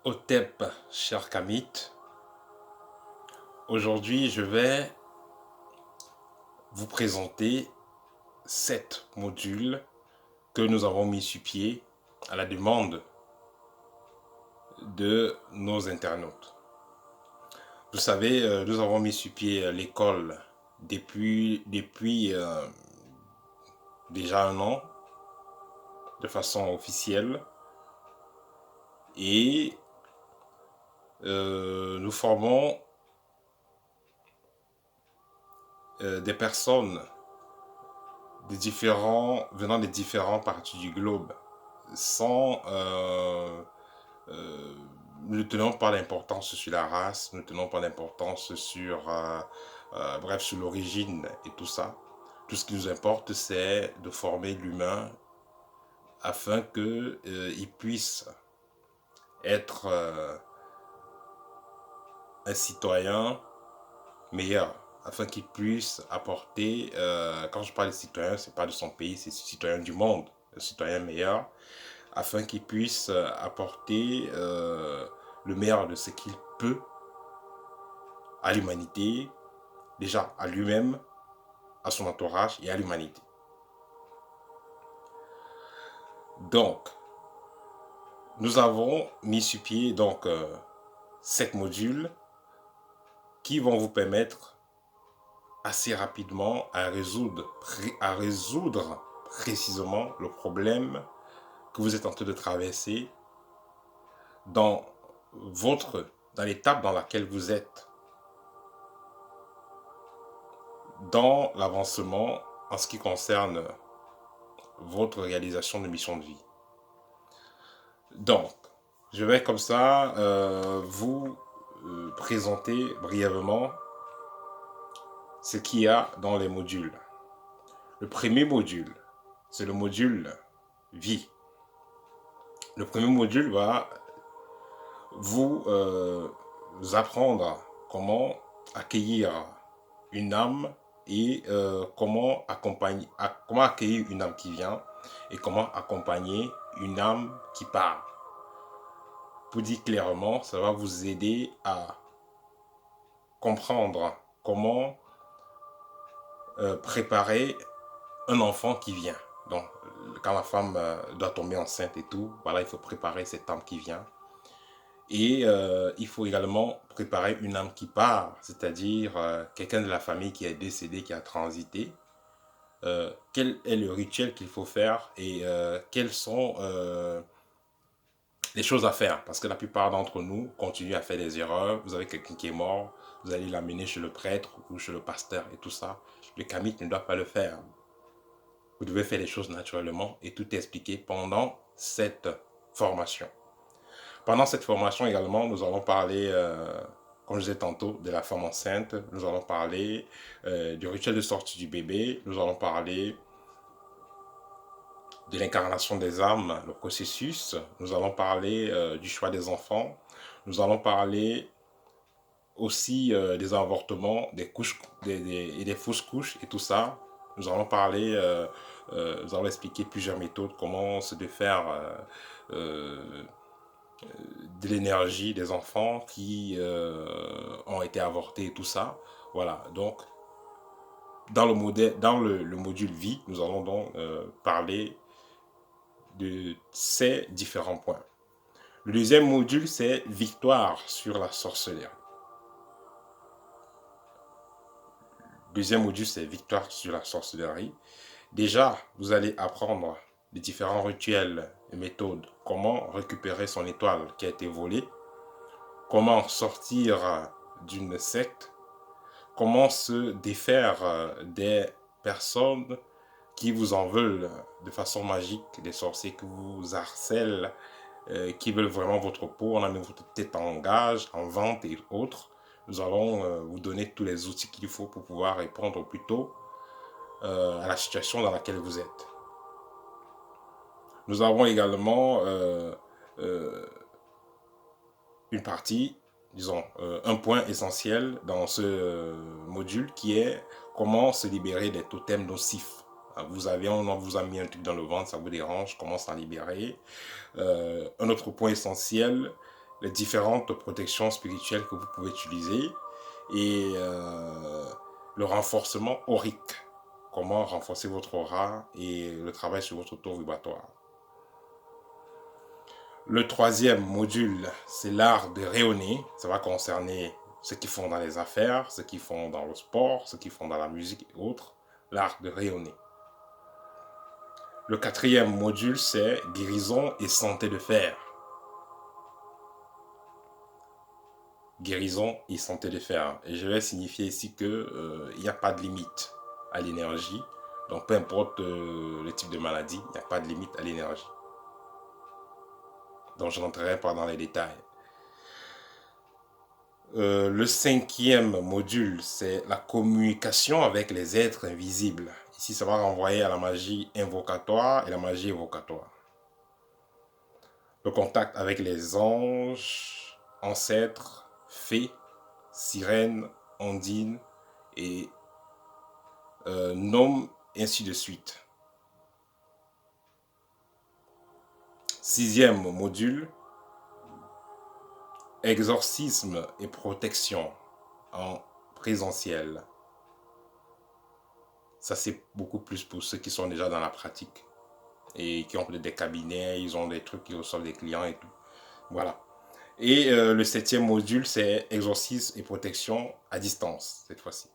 Hotep, cher Kamit, aujourd'hui je vais vous présenter 7 modules que nous avons mis sur pied à la demande de nos internautes. Vous savez, nous avons mis sur pied l'école depuis déjà un an de façon officielle et nous formons des personnes venant des différentes parties du globe sans nous ne tenons pas d'importance sur la race, nous ne tenons pas d'importance sur bref sur l'origine et tout ça. Tout ce qui nous importe, c'est de former l'humain afin que il puisse être un citoyen meilleur, afin qu'il puisse apporter, quand je parle de citoyen, c'est pas de son pays, c'est citoyen du monde, un citoyen meilleur, afin qu'il puisse apporter le meilleur de ce qu'il peut à l'humanité, déjà à lui-même, à son entourage et à l'humanité. Donc, nous avons mis sur pied donc 7 modules qui vont vous permettre assez rapidement à résoudre précisément le problème que vous êtes en train de traverser dans l'étape dans laquelle vous êtes dans l'avancement en ce qui concerne votre réalisation de mission de vie. Donc, je vais comme ça vous présenter brièvement ce qu'il y a dans les modules. Le premier module, c'est le module vie. Le premier module va vous apprendre comment accueillir une âme et comment accueillir une âme qui vient et comment accompagner une âme qui part. Pour dire clairement, ça va vous aider à comprendre comment préparer un enfant qui vient. Donc, quand la femme doit tomber enceinte et tout, voilà, il faut préparer cette âme qui vient. Et il faut également préparer une âme qui part, c'est-à-dire quelqu'un de la famille qui est décédé, qui a transité. Quel est le rituel qu'il faut faire et quelles sont les choses à faire. Parce que la plupart d'entre nous continuent à faire des erreurs. Vous avez quelqu'un qui est mort, vous allez l'amener chez le prêtre ou chez le pasteur et tout ça. Le kamit ne doit pas le faire. Vous devez faire les choses naturellement et tout est expliqué pendant cette formation. Pendant cette formation également, nous allons parler, comme je disais tantôt, de la femme enceinte. Nous allons parler du rituel de sortie du bébé. Nous allons parler de l'incarnation des âmes, le processus. Nous allons parler du choix des enfants. Nous allons parler aussi des avortements, des couches et des fausses couches et tout ça. Nous allons parler, nous allons expliquer plusieurs méthodes, comment se défaire de l'énergie des enfants qui ont été avortés et tout ça. Voilà, donc dans le module vie, nous allons donc parler de ces différents points. Le deuxième module, c'est victoire sur la sorcellerie. Le deuxième module, c'est victoire sur la sorcellerie. Déjà, vous allez apprendre les différents rituels et méthodes, comment récupérer son étoile qui a été volée, comment sortir d'une secte, comment se défaire des personnes qui vous en veulent de façon magique, des sorciers qui vous harcèlent, qui veulent vraiment votre peau, on a mis votre tête en gage, en vente et autres. Nous allons vous donner tous les outils qu'il faut pour pouvoir répondre au plus tôt à la situation dans laquelle vous êtes. Nous avons également une partie, disons, un point essentiel dans ce module qui est comment se libérer des totems nocifs. On vous a mis un truc dans le ventre, ça vous dérange, comment s'en libérer. Un autre point essentiel, les différentes protections spirituelles que vous pouvez utiliser et le renforcement aurique. Comment renforcer votre aura et le travail sur votre taux vibratoire. Le troisième module, c'est l'art de rayonner. Ça va concerner ceux qui font dans les affaires, ceux qui font dans le sport, ceux qui font dans la musique et autres. L'art de rayonner. Le quatrième module, c'est guérison et santé de fer. Guérison et santé de fer. Et je vais signifier ici que il n'y a pas de limite à l'énergie. Donc peu importe le type de maladie, il n'y a pas de limite à l'énergie. Donc je n'entrerai pas dans les détails. Le cinquième module, c'est la communication avec les êtres invisibles. Ici, ça va renvoyer à la magie invocatoire et la magie évocatoire. Le contact avec les anges, ancêtres, fées, sirènes, ondines et gnomes, et ainsi de suite. Sixième module, exorcisme et protection en présentiel. Ça, c'est beaucoup plus pour ceux qui sont déjà dans la pratique et qui ont peut-être des cabinets, ils ont des trucs qui reçoivent des clients et tout. Voilà. Et le septième module, c'est exorcisme et protection à distance, cette fois-ci.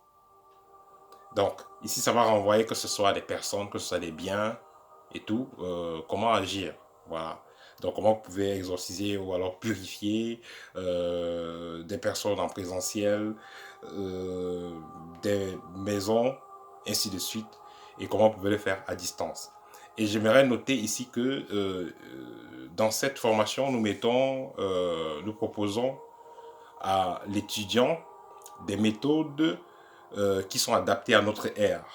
Donc, ici, ça va renvoyer que ce soit des personnes, que ce soit des biens et tout, comment agir. Voilà. Donc, comment vous pouvez exorciser ou alors purifier des personnes en présentiel, des maisons, ainsi de suite, et comment vous pouvez le faire à distance. Et j'aimerais noter ici que dans cette formation, nous proposons à l'étudiant des méthodes qui sont adaptées à notre ère.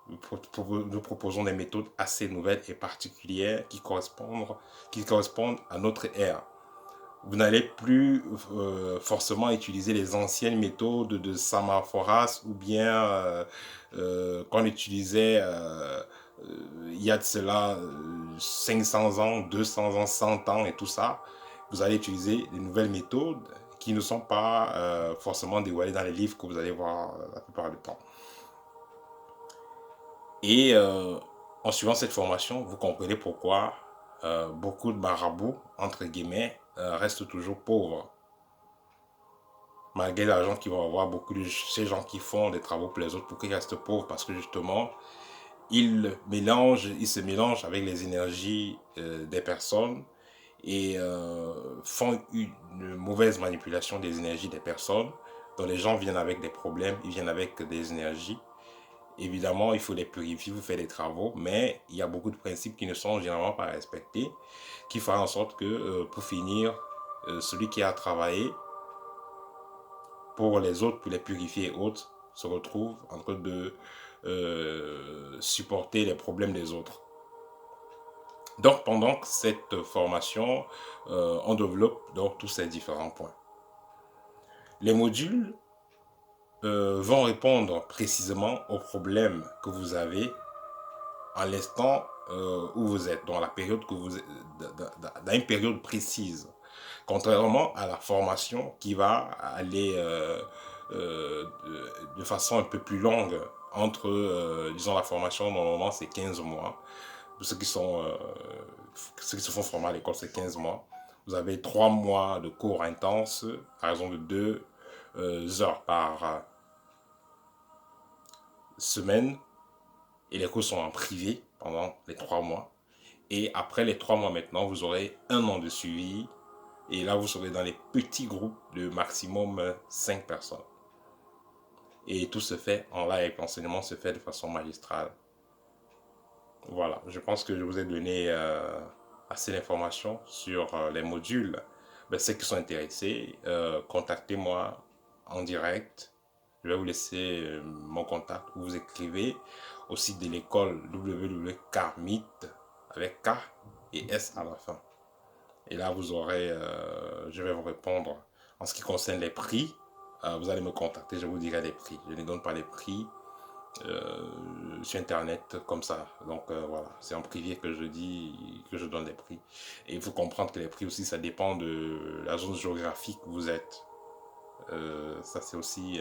Nous proposons des méthodes assez nouvelles et particulières qui correspondent à notre ère. Vous n'allez plus forcément utiliser les anciennes méthodes de Samaphoras ou bien qu'on utilisait il y a de cela 500 ans, 200 ans, 100 ans et tout ça. Vous allez utiliser des nouvelles méthodes qui ne sont pas forcément dévoilées dans les livres que vous allez voir la plupart du temps. Et en suivant cette formation, vous comprenez pourquoi beaucoup de marabouts, entre guillemets, restent toujours pauvres. Malgré l'argent qu'ils vont avoir, beaucoup de ces gens qui font des travaux pour les autres, pourquoi ils restent pauvres? Parce que justement, ils se mélangent avec les énergies des personnes et font une mauvaise manipulation des énergies des personnes. Donc les gens viennent avec des problèmes, ils viennent avec des énergies. Évidemment, il faut les purifier, vous faites des travaux, mais il y a beaucoup de principes qui ne sont généralement pas respectés, qui font en sorte que, pour finir, celui qui a travaillé pour les autres, pour les purifier et autres, se retrouve en train de supporter les problèmes des autres. Donc, pendant cette formation, on développe donc tous ces différents points. Les modules vont répondre précisément aux problèmes que vous avez à l'instant où vous êtes, dans la période que vous êtes, dans une période précise. Contrairement à la formation qui va aller de façon un peu plus longue, disons la formation normalement c'est 15 mois. Pour ceux qui se font former à l'école, c'est 15 mois. Vous avez 3 mois de cours intenses, à raison de 2 heures par semaine. Et les cours sont en privé pendant les 3 mois. Et après les 3 mois maintenant, vous aurez 1 an de suivi. Et là, vous serez dans les petits groupes de maximum 5 personnes. Et tout se fait en live. L'enseignement se fait de façon magistrale. Voilà, je pense que je vous ai donné assez d'informations sur les modules. Ben, ceux qui sont intéressés, contactez-moi en direct. Je vais vous laisser mon contact où vous écrivez au site de l'école www.karmit avec K et S à la fin. Et là, je vais vous répondre. En ce qui concerne les prix, vous allez me contacter, je vous dirai les prix. Je ne donne pas les prix sur internet comme ça. Donc voilà, c'est en privé que je dis, que je donne les prix. Et il faut comprendre que les prix aussi, ça dépend de la zone géographique où vous êtes. Ça c'est aussi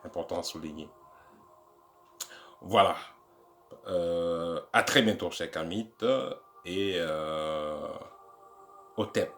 important à souligner. Voilà. À très bientôt, cher Kamit. Et au TEP.